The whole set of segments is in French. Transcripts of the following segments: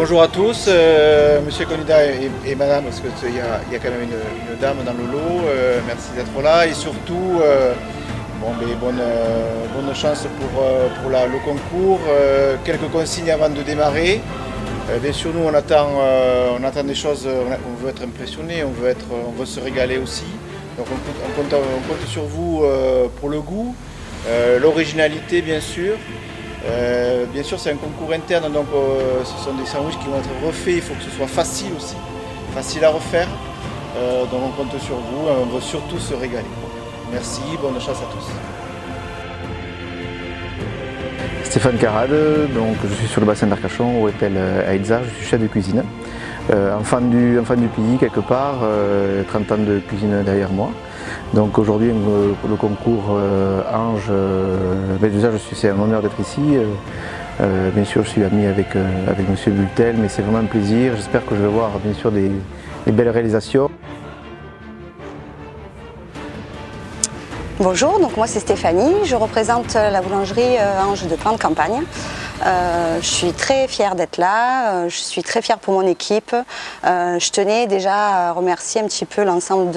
Bonjour à tous, monsieur le candidat et madame, parce qu'il y a quand même une dame dans le lot, merci d'être là et surtout bonne chance pour le concours, quelques consignes avant de démarrer. Bien sûr nous on attend des choses, on veut être impressionné, on veut se régaler aussi, donc on compte sur vous pour le goût, l'originalité bien sûr. Bien sûr c'est un concours interne, donc ce sont des sandwichs qui vont être refaits, il faut que ce soit facile aussi, facile à refaire, donc on compte sur vous, on veut surtout se régaler. Merci, bonne chance à tous. Stéphane Carade, donc je suis sur le bassin d'Arcachon, au Épel à Elzar, je suis chef de cuisine. Enfant du pays quelque part, 30 ans de cuisine derrière moi. Donc aujourd'hui le concours Ange, déjà c'est un honneur d'être ici. Bien sûr je suis ami avec monsieur Bultel, mais c'est vraiment un plaisir. J'espère que je vais voir bien sûr des belles réalisations. Bonjour, donc moi c'est Stéphanie, je représente la boulangerie Ange de Plan de Campagne. Je suis très fière d'être là, je suis très fière pour mon équipe. Je tenais déjà à remercier un petit peu l'ensemble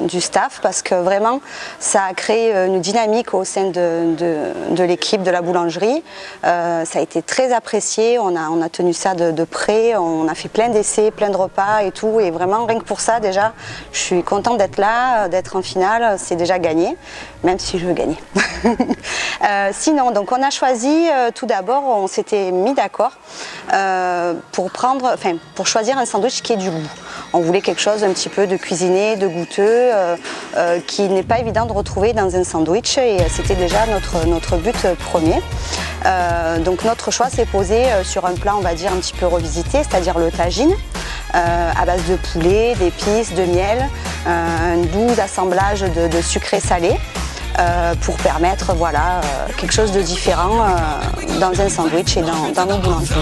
du staff parce que vraiment ça a créé une dynamique au sein de l'équipe de la boulangerie. Ça a été très apprécié, on a tenu ça de près, on a fait plein d'essais, plein de repas et tout, et vraiment rien que pour ça déjà je suis contente d'être là, d'être en finale, c'est déjà gagné, même si je veux gagner. Sinon, donc on a choisi tout d'abord, on s'était mis d'accord pour choisir un sandwich qui ait du goût. On voulait quelque chose un petit peu de cuisiné, de goûteux, qui n'est pas évident de retrouver dans un sandwich, et c'était déjà notre but premier. Donc notre choix s'est posé sur un plat, on va dire, un petit peu revisité, c'est-à-dire le tagine, à base de poulet, d'épices, de miel, un doux assemblage de sucré salé. Pour permettre quelque chose de différent dans un sandwich et dans nos boulangeries.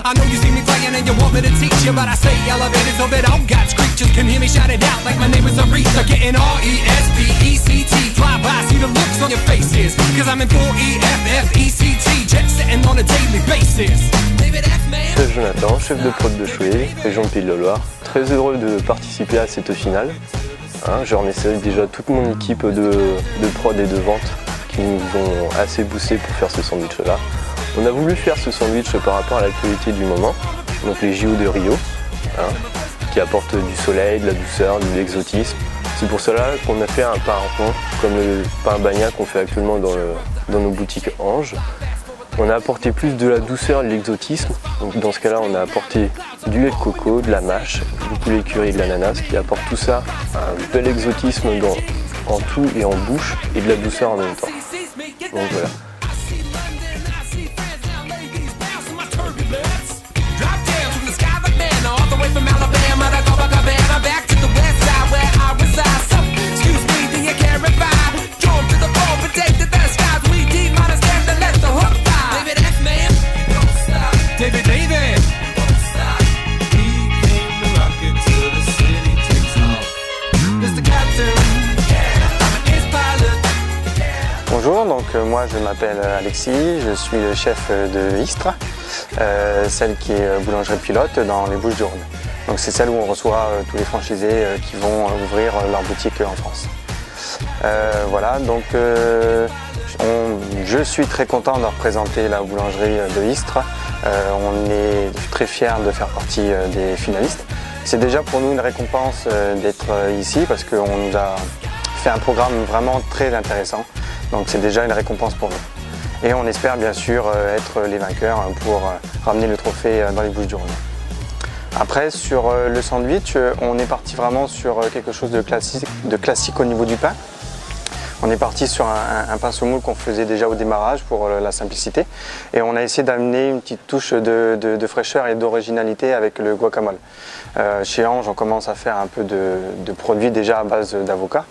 I know you see me playing and you want me to teach you, but I say elevated so that all God's creatures can hear me shout it out like my name is Aretha. Getting R-E-S-P-E-C-T. Fly by, see the looks on your faces, cause I'm in 4-E-F-F-E-C-T. Jet setting on a daily basis. Chef Jonathan, chef de prod de Chouet, région de Pays de la Loire. Très heureux de participer à cette finale. Je remercie déjà toute mon équipe de prod et de vente qui nous ont assez boosté pour faire ce sandwich là. On a voulu faire ce sandwich par rapport à l'actualité du moment, donc les JO de Rio, qui apportent du soleil, de la douceur, de l'exotisme. C'est pour cela qu'on a fait un pain rond, comme le pain bagna qu'on fait actuellement dans nos boutiques Ange. On a apporté plus de la douceur et de l'exotisme, donc dans ce cas-là on a apporté du lait de coco, de la mâche, du poulet curry et de l'ananas, qui apporte tout ça un bel exotisme en tout et en bouche, et de la douceur en même temps. Donc voilà. Bonjour, donc moi je m'appelle Alexis, je suis le chef de Istres, celle qui est boulangerie pilote dans les Bouches-du-Rhône. Donc c'est celle où on reçoit tous les franchisés qui vont ouvrir leur boutique en France. Voilà, donc je suis très content de représenter la boulangerie de Istres. On est très fiers de faire partie des finalistes. C'est déjà pour nous une récompense d'être ici parce qu'on nous a fait un programme vraiment très intéressant. Donc c'est déjà une récompense pour nous. Et on espère bien sûr être les vainqueurs pour ramener le trophée dans les Bouches-du-Rhône. Après sur le sandwich, on est parti vraiment sur quelque chose de classique au niveau du pain. On est parti sur un pinceau moule qu'on faisait déjà au démarrage pour la simplicité et on a essayé d'amener une petite touche de fraîcheur et d'originalité avec le guacamole. Chez Ange, on commence à faire un peu de produits déjà à base d'avocat,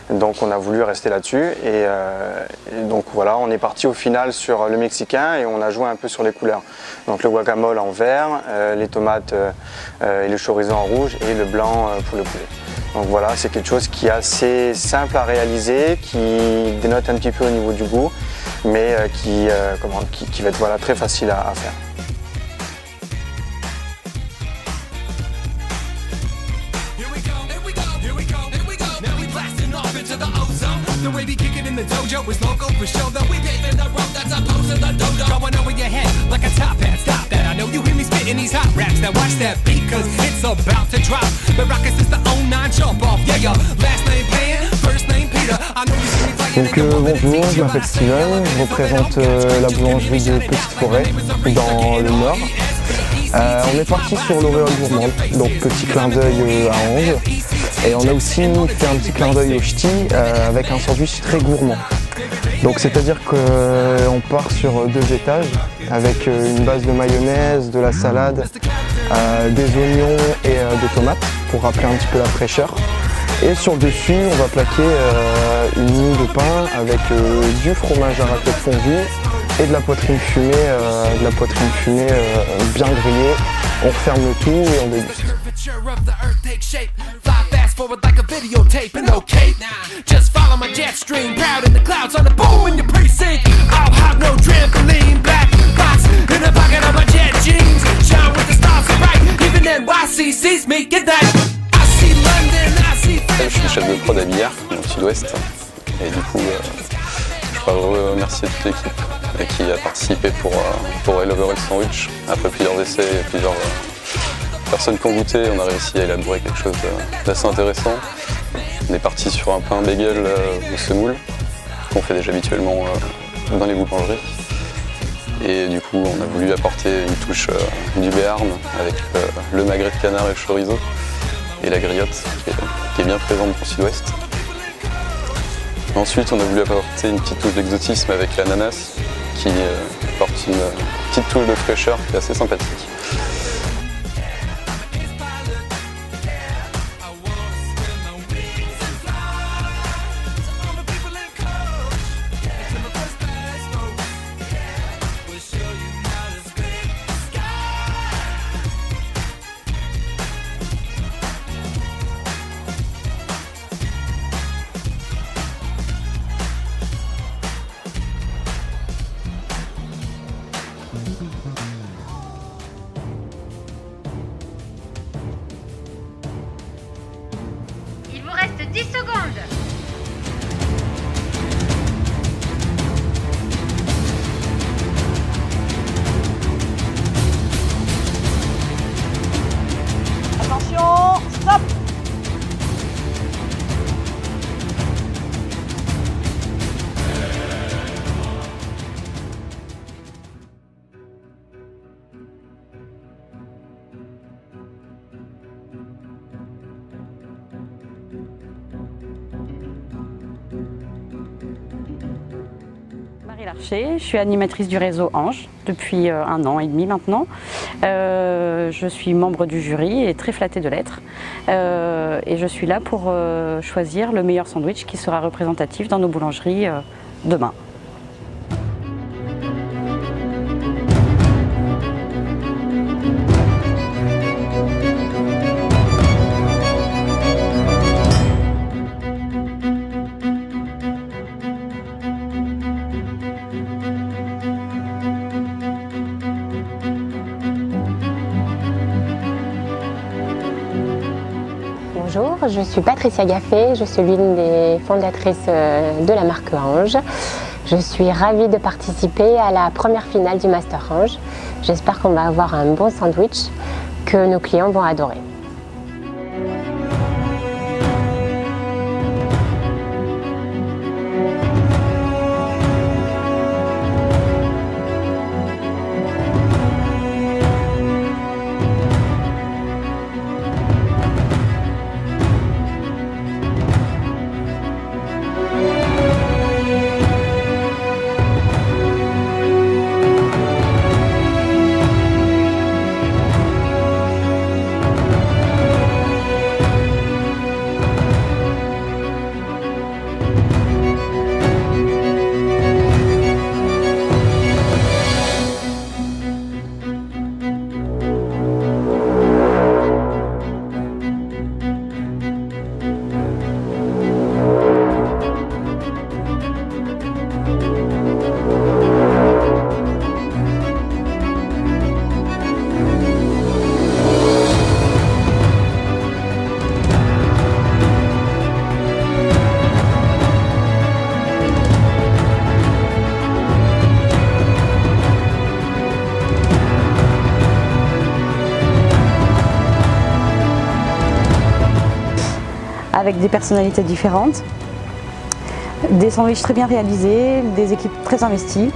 donc on a voulu rester là-dessus et donc voilà, on est parti au final sur le mexicain et on a joué un peu sur les couleurs. Donc le guacamole en vert, les tomates et le chorizo en rouge et le blanc pour le poulet. Donc voilà, c'est quelque chose qui est assez simple à réaliser, qui dénote un petit peu au niveau du goût, mais qui va être voilà, très facile à faire. The way we kick it in the dojo is local for show that we paving the road that's opposed to the dojo. Going over your head like a top hat, stop that. I know you hear me spitting these hot raps. Now watch that beat cause it's about to drop. The rockets is the 09 jump off. Yeah, your last name Pan, first name Peter. I know you see me playing. Donc bonjour, je m'appelle Steven, je représente la boulangerie de Petite Forêt dans le Nord. On est parti sur l'auréole gourmande, donc petit clin d'œil à Ange. Et on a aussi fait un petit clin d'œil au ch'ti avec un sandwich très gourmand. Donc c'est-à-dire qu'on part sur 2 étages avec une base de mayonnaise, de la salade, des oignons et des tomates pour rappeler un petit peu la fraîcheur. Et sur le dessus, on va plaquer une mie de pain avec du fromage à raclette fondu et de la poitrine fumée, bien grillée. On referme le tout et on déguste. Forward like a videotape and okay just follow my jet stream proud in the clouds on the boom in your precinct I'll have no trampoline black box in the pocket of my jet jeans shine with the stars so bright even NYC sees me get that I see London I see je suis chef de prod à Billard dans le sud-ouest et du coup je voudrais remercier toute l'équipe qui a participé pour élaborer le sandwich après plusieurs essais et plusieurs personnes qui ont goûté, on a réussi à élaborer quelque chose d'assez intéressant. On est parti sur un pain bagel au semoule, qu'on fait déjà habituellement dans les boulangeries. Et du coup, on a voulu apporter une touche du béarn avec le magret de canard et le chorizo et la griotte qui est bien présente dans le sud-ouest. Ensuite, on a voulu apporter une petite touche d'exotisme avec l'ananas qui apporte une petite touche de fraîcheur qui est assez sympathique. Il vous reste 10 secondes. Attention, stop. Marie Larcher, je suis animatrice du réseau Ange depuis 1 an et demi maintenant. Je suis membre du jury et très flattée de l'être. Et je suis là pour choisir le meilleur sandwich qui sera représentatif dans nos boulangeries demain. Bonjour, je suis Patricia Gaffé, je suis l'une des fondatrices de la marque Ange. Je suis ravie de participer à la première finale du Master Ange. J'espère qu'on va avoir un bon sandwich que nos clients vont adorer. avec des personnalités différentes, des sandwichs très bien réalisés, des équipes très investies.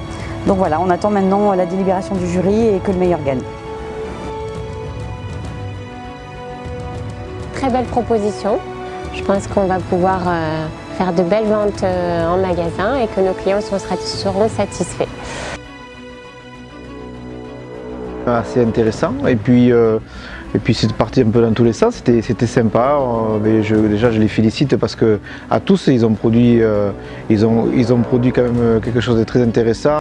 Donc voilà, on attend maintenant la délibération du jury et que le meilleur gagne. Très belle proposition. Je pense qu'on va pouvoir faire de belles ventes en magasin et que nos clients seront satisfaits. Assez intéressant et puis c'est parti un peu dans tous les sens, c'était sympa. Mais déjà je les félicite parce que à tous ils ont produit quand même quelque chose de très intéressant.